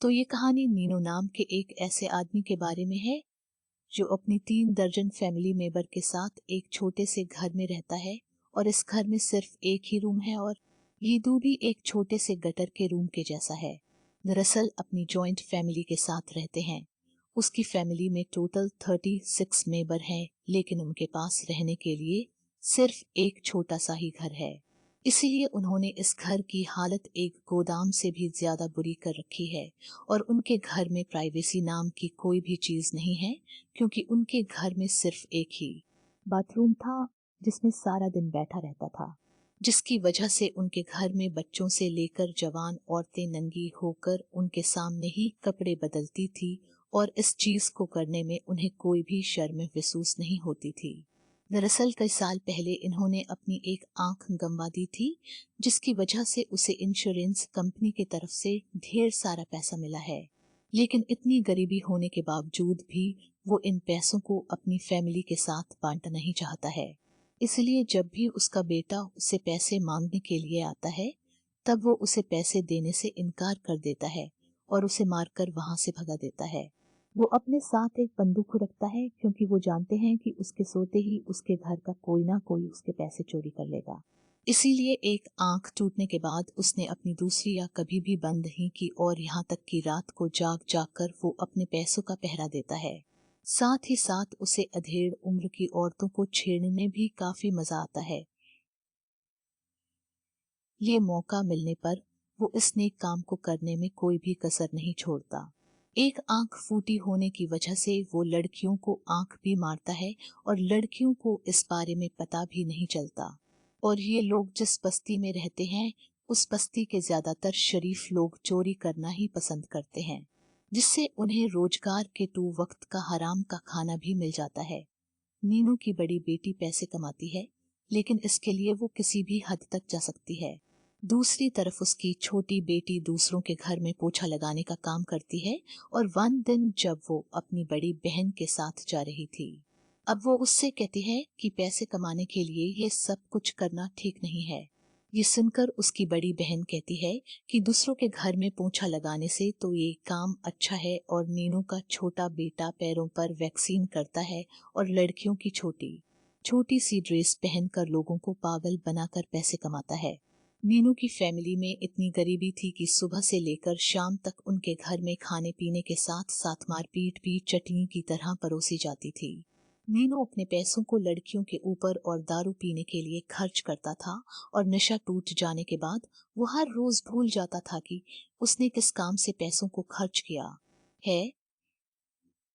तो ये कहानी नीनो नाम के एक ऐसे आदमी के बारे में है जो अपनी 3 दर्जन फैमिली मेंबर के साथ एक छोटे से घर में रहता है। और इस घर में सिर्फ एक ही रूम है और ये दो भी एक छोटे से गटर के रूम के जैसा है। दरअसल अपनी जॉइंट फैमिली के साथ रहते हैं। उसकी फैमिली में टोटल 36 मेंबर हैं, लेकिन उनके पास रहने के लिए सिर्फ एक छोटा सा ही घर है। इसीलिए उन्होंने इस घर की हालत एक गोदाम से भी ज्यादा बुरी कर रखी है। और उनके घर में प्राइवेसी नाम की कोई भी चीज नहीं है, क्योंकि उनके घर में सिर्फ एक ही बाथरूम था जिसमें सारा दिन बैठा रहता था, जिसकी वजह से उनके घर में बच्चों से लेकर जवान औरतें नंगी होकर उनके सामने ही कपड़े बदलती थी। और इस चीज को करने में उन्हें कोई भी शर्म महसूस नहीं होती थी। दरअसल कई साल पहले इन्होंने अपनी एक आंख गंवा दी थी, जिसकी वजह से उसे इंश्योरेंस कंपनी की तरफ से ढेर सारा पैसा मिला है। लेकिन इतनी गरीबी होने के बावजूद भी वो इन पैसों को अपनी फैमिली के साथ बांटना नहीं चाहता है। इसलिए जब भी उसका बेटा उसे पैसे मांगने के लिए आता है, तब वो उसे पैसे देने से इनकार कर देता है और उसे मारकर वहां से भगा देता है। वो अपने साथ एक बंदूक रखता है, क्योंकि वो जानते हैं कि उसके सोते ही उसके घर का कोई ना कोई उसके पैसे चोरी कर लेगा। इसीलिए एक आंख टूटने के बाद उसने अपनी दूसरी आंख कभी भी बंद नहीं की, और यहाँ तक कि रात को जाग जाग कर वो अपने पैसों का पहरा देता है। साथ ही साथ उसे अधेड़ उम्र की औरतों को छेड़ने में भी काफी मजा आता है। ये मौका मिलने पर वो इस नेक काम को करने में कोई भी कसर नहीं छोड़ता। एक आंख फूटी होने की वजह से वो लड़कियों को आंख भी मारता है, और लड़कियों को इस बारे में पता भी नहीं चलता। और ये लोग जिस बस्ती में रहते हैं, उस बस्ती के ज्यादातर शरीफ लोग चोरी करना ही पसंद करते हैं, जिससे उन्हें रोजगार के 2 वक्त का हराम का खाना भी मिल जाता है। नीनू की बड़ी बेटी पैसे कमाती है, लेकिन इसके लिए वो किसी भी हद तक जा सकती है। दूसरी तरफ उसकी छोटी बेटी दूसरों के घर में पोछा लगाने का काम करती है। और वन दिन जब वो अपनी बड़ी बहन के साथ जा रही थी, अब वो उससे कहती है कि पैसे कमाने के लिए ये सब कुछ करना ठीक नहीं है। ये सुनकर उसकी बड़ी बहन कहती है कि दूसरों के घर में पोछा लगाने से तो ये काम अच्छा है, और नीनू का छोटा बेटा पैरों पर वैक्सीन करता है और लड़कियों की छोटी छोटी सी ड्रेस पहनकर लोगों को पागल बनाकर पैसे कमाता है। नीनू की फैमिली में इतनी गरीबी थी कि सुबह से लेकर शाम तक उनके घर में खाने पीने के साथ साथ मारपीट भी चटनी की तरह परोसी जाती थी। नीनू अपने पैसों को लड़कियों के ऊपर और दारू पीने के लिए खर्च करता था, और नशा टूट जाने के बाद वो हर रोज भूल जाता था कि उसने किस काम से पैसों को खर्च किया है।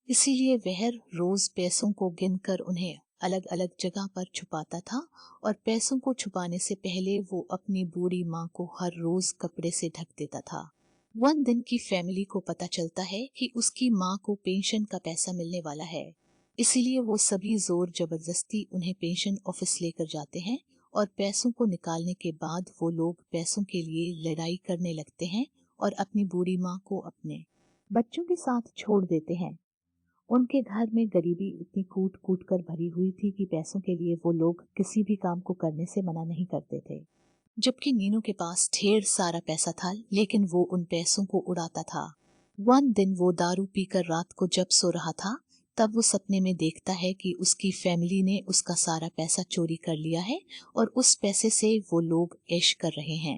इसीलिए वह रोज पैसों को गिनकर उन्हें अलग अलग जगह पर छुपाता था। और पैसों को छुपाने से पहले वो अपनी बूढ़ी माँ को हर रोज कपड़े से ढक देता था। वन दिन की फैमिली को पता चलता है कि उसकी माँ को पेंशन का पैसा मिलने वाला है। इसीलिए वो सभी जोर जबरदस्ती उन्हें पेंशन ऑफिस लेकर जाते हैं, और पैसों को निकालने के बाद वो लोग पैसों के लिए लड़ाई करने लगते हैं और अपनी बूढ़ी माँ को अपने बच्चों के साथ छोड़ देते हैं। उनके घर में गरीबी इतनी कूट कूट कर भरी हुई थी कि पैसों के लिए वो लोग किसी भी काम को करने से मना नहीं करते थे। जबकि नीनू के पास ढेर सारा पैसा था, लेकिन वो उन पैसों को उड़ाता था। वन दिन वो दारू पीकर रात को जब सो रहा था, तब वो सपने में देखता है कि उसकी फैमिली ने उसका सारा पैसा चोरी कर लिया है, और उस पैसे से वो लोग ऐश कर रहे हैं।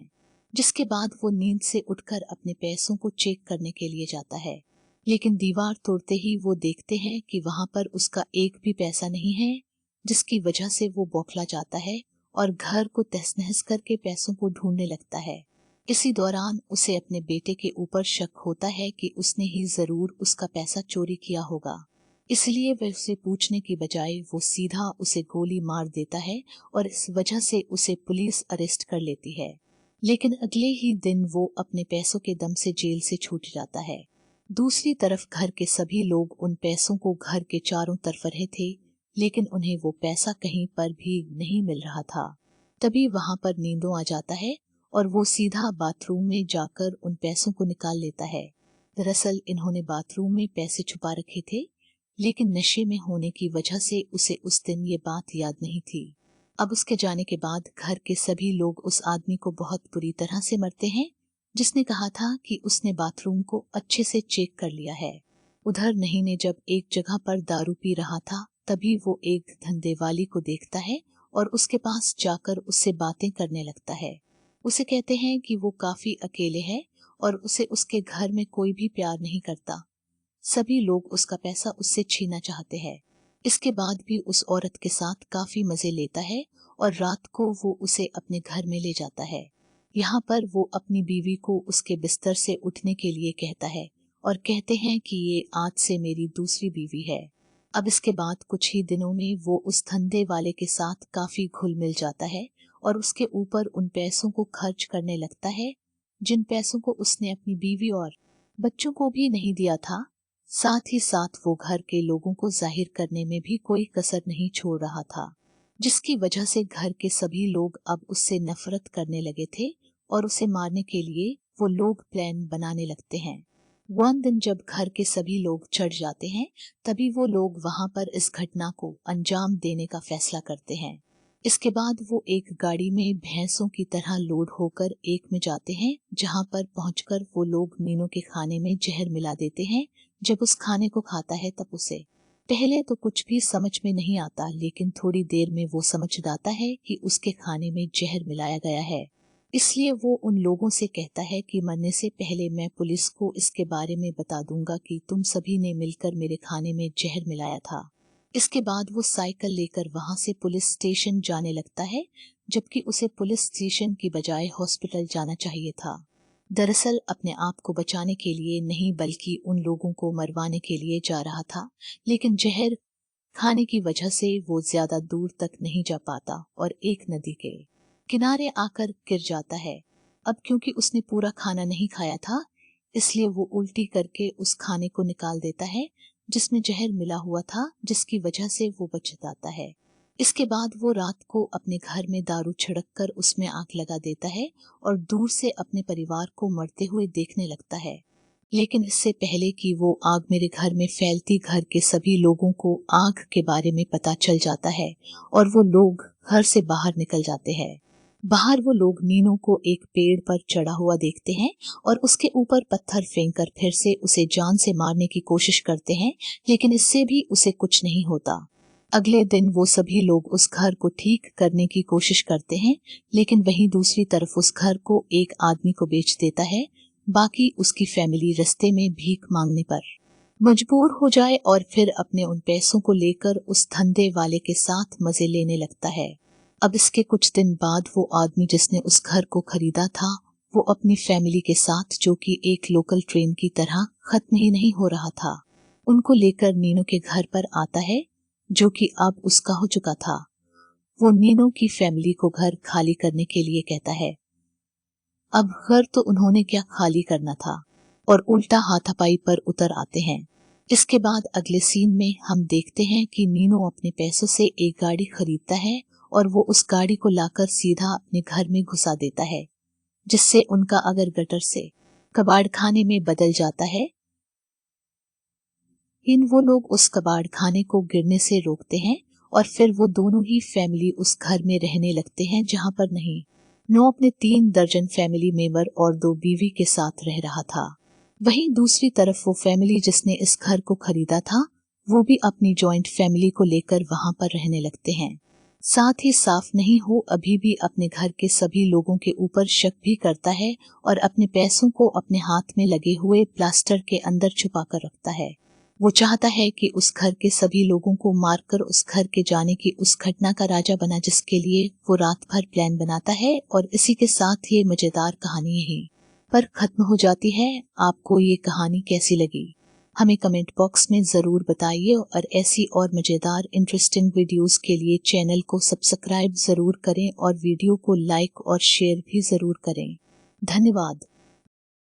जिसके बाद वो नींद से उठकर अपने पैसों को चेक करने के लिए जाता है, लेकिन दीवार तोड़ते ही वो देखते हैं कि वहां पर उसका एक भी पैसा नहीं है, जिसकी वजह से वो बौखला जाता है और घर को तहस नहस करके पैसों को ढूंढने लगता है। इसी दौरान उसे अपने बेटे के ऊपर शक होता है कि उसने ही जरूर उसका पैसा चोरी किया होगा। इसलिए वह उसे पूछने की बजाय वो सीधा उसे गोली मार देता है, और इस वजह से उसे पुलिस अरेस्ट कर लेती है। लेकिन अगले ही दिन वो अपने पैसों के दम से जेल से छूट जाता है। दूसरी तरफ घर के सभी लोग उन पैसों को घर के चारों तरफ रहे थे, लेकिन उन्हें वो पैसा कहीं पर भी नहीं मिल रहा था। तभी वहां पर नींदों आ जाता है, और वो सीधा बाथरूम में जाकर उन पैसों को निकाल लेता है। दरअसल इन्होंने बाथरूम में पैसे छुपा रखे थे, लेकिन नशे में होने की वजह से उसे उस दिन ये बात याद नहीं थी। अब उसके जाने के बाद घर के सभी लोग उस आदमी को बहुत बुरी तरह से मरते हैं, जिसने कहा था कि उसने बाथरूम को अच्छे से चेक कर लिया है। उधर नहीं ने जब एक जगह पर दारू पी रहा था तभी वो एक धंधे वाली को देखता है और उसके पास जाकर उससे बातें करने लगता है। उसे कहते हैं कि वो काफी अकेले है और उसे उसके घर में कोई भी प्यार नहीं करता। सभी लोग उसका पैसा उससे छीना चाहते हैं। इसके बाद भी उस औरत के साथ काफी मजे लेता है और रात को वो उसे अपने घर में ले जाता है। यहाँ पर वो अपनी बीवी को उसके बिस्तर से उठने के लिए कहता है और कहते हैं कि ये आज से मेरी दूसरी बीवी है। अब इसके बाद कुछ ही दिनों में वो उस धंधे वाले के साथ काफी घुल मिल जाता है और उसके ऊपर उन पैसों को खर्च करने लगता है जिन पैसों को उसने अपनी बीवी और बच्चों को भी नहीं दिया था। साथ ही साथ वो घर के लोगों को जाहिर करने में भी कोई कसर नहीं छोड़ रहा था, जिसकी वजह से घर के सभी लोग अब उससे नफरत करने लगे थे और उसे मारने के लिए वो लोग प्लान बनाने लगते हैं। one दिन जब घर के सभी लोग चढ़ जाते हैं तभी वो लोग वहां पर इस घटना को अंजाम देने का फैसला करते हैं। इसके बाद वो एक गाड़ी में भैंसों की तरह लोड होकर एक में जाते हैं, जहां पर पहुंचकर वो लोग नीनू के खाने में जहर मिला देते हैं। जब उस खाने को खाता है तब उसे पहले तो कुछ भी समझ में नहीं आता, लेकिन थोड़ी देर में वो समझ जाता है कि उसके खाने में जहर मिलाया गया है। इसलिए वो उन लोगों से कहता है कि मरने से पहले मैं पुलिस को इसके बारे में बता दूंगा कि तुम सभी ने मिलकर मेरे खाने में जहर मिलाया था। इसके बाद वो साइकिल लेकर वहां से पुलिस स्टेशन जाने लगता है, जबकि उसे पुलिस स्टेशन की बजाय हॉस्पिटल जाना चाहिए था। दरअसल अपने आप को बचाने के लिए नहीं बल्कि उन लोगों को मरवाने के लिए जा रहा था, लेकिन जहर खाने की वजह से वो ज्यादा दूर तक नहीं जा पाता और एक नदी के किनारे आकर गिर जाता है। अब क्योंकि उसने पूरा खाना नहीं खाया था, इसलिए वो उल्टी करके उस खाने को निकाल देता है जिसमें जहर मिला हुआ था, जिसकी वजह से वो बच जाता है। इसके बाद वो रात को अपने घर में दारू छिड़क कर उसमें आग लगा देता है और दूर से अपने परिवार को मरते हुए देखने लगता है। लेकिन इससे पहले कि वो आग मेरे घर में फैलती, घर के सभी लोगों को आग के बारे में पता चल जाता है और वो लोग घर से बाहर निकल जाते हैं। बाहर वो लोग नीनू को एक पेड़ पर चढ़ा हुआ देखते हैं और उसके ऊपर पत्थर फेंककर फिर से उसे जान से मारने की कोशिश करते हैं, लेकिन इससे भी उसे कुछ नहीं होता। अगले दिन वो सभी लोग उस घर को ठीक करने की कोशिश करते हैं, लेकिन वहीं दूसरी तरफ उस घर को एक आदमी को बेच देता है। बाकी उसकी फैमिली रास्ते में भीख मांगने पर मजबूर हो जाए और फिर अपने उन पैसों को लेकर उस धंधे वाले के साथ मजे लेने लगता है। अब इसके कुछ दिन बाद वो आदमी जिसने उस घर को खरीदा था, वो अपनी फैमिली के साथ, जो कि एक लोकल ट्रेन की तरह खत्म ही नहीं हो रहा था, उनको लेकर नीनू के घर पर आता है, जो कि अब उसका हो चुका था। वो नीनू की फैमिली को घर खाली करने के लिए कहता है। अब घर तो उन्होंने क्या खाली करना था और उल्टा हाथापाई पर उतर आते हैं। इसके बाद अगले सीन में हम देखते हैं कि नीनू अपने पैसों से एक गाड़ी खरीदता है और वो उस गाड़ी को लाकर सीधा अपने घर में घुसा देता है, जिससे उनका अगर गटर से कबाड़ खाने में बदल जाता है। वो लोग उस कबाड़ खाने को गिरने से रोकते हैं और फिर वो दोनों ही फैमिली उस घर में रहने लगते हैं, जहां पर नहीं नो अपने 3 दर्जन फैमिली मेंबर और 2 बीवी के साथ रह रहा था। वहीं दूसरी तरफ वो फैमिली जिसने इस घर को खरीदा था, वो भी अपनी जॉइंट फैमिली को लेकर वहां पर रहने लगते हैं। साथ ही साफ नहीं हो अभी भी अपने घर के सभी लोगों के ऊपर शक भी करता है और अपने पैसों को अपने हाथ में लगे हुए प्लास्टर के अंदर छुपा कर रखता है। वो चाहता है कि उस घर के सभी लोगों को मारकर उस घर के जाने की उस घटना का राजा बना, जिसके लिए वो रात भर प्लान बनाता है। और इसी के साथ ये मजेदार कहानी यही पर खत्म हो जाती है। आपको ये कहानी कैसी लगी हमें कमेंट बॉक्स में जरूर बताइए और ऐसी और मजेदार इंटरेस्टिंग वीडियोस के लिए चैनल को सब्सक्राइब जरूर करें और वीडियो को लाइक और शेयर भी जरूर करें। धन्यवाद।